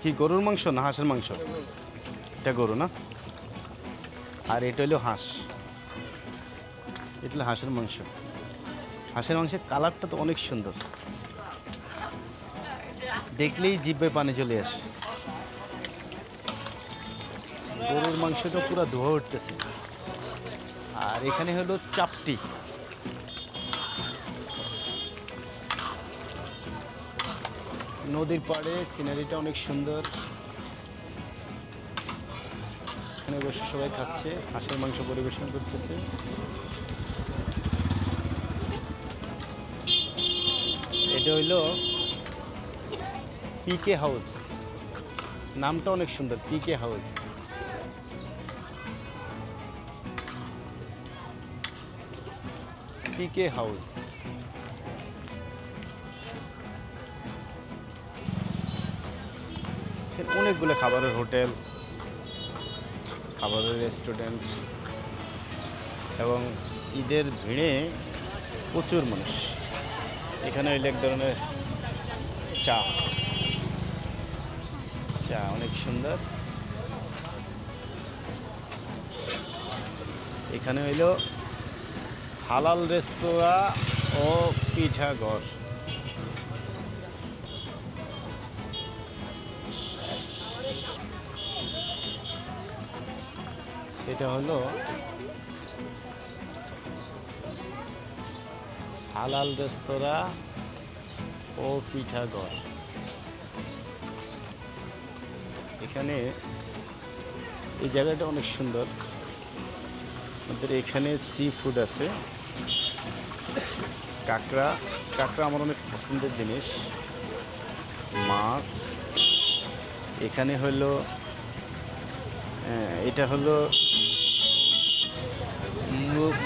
কি গরুর মাংস না হাঁসের মাংস? এটা গরু না, আর এটা হলো হাঁস। এটা হলো হাঁসের মাংস। হাঁসের মাংসের কালারটা তো অনেক সুন্দর, দেখলেই জিভে পানি চলে আসে। গরুর মাংসটা পুরো ধোয়া উঠতেছে। আর এখানে হলো চাপটি। নদীর পাড়ে সিনারিটা অনেক সুন্দর। এখানে বসে সবাই খাচ্ছে, হাঁসের মাংস পরিবেশন করতেছে। এটা হইলো পিকে হাউস, নামটা অনেক সুন্দর, পিকে হাউস। পিকে হাউস। অনেকগুলো খাবারের হোটেল, খাবারের রেস্টুরেন্ট, এবং ঈদের ভিড়ে প্রচুর মানুষ। এখানে হইলে এক ধরনের চা, চা অনেক সুন্দর। এখানে হইল হালাল রেস্তোরাঁ ও পিঠা ঘর। এটা হলো হালাল রেস্তোরাঁ ও পিঠা ঘর। এখানে এই জায়গাটা অনেক সুন্দর। আমাদের এখানে সি ফুড আছে, কাঁকড়া। কাঁকড়া আমার অনেক পছন্দের জিনিস, মাছ। এখানে হলো এটা হলো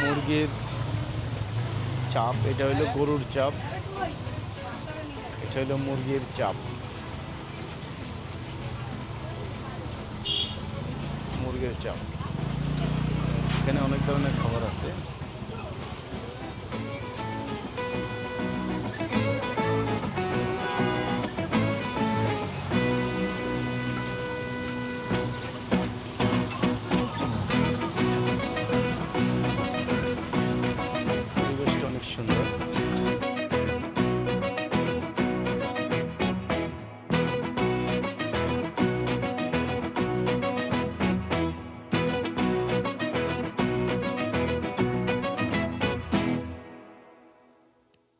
মুরগির চাপ, এটা হলো গরুর চাপ, এটা হলো মুরগির চাপ। মুরগির চাপ। এখানে অনেক ধরনের খাবার আছে।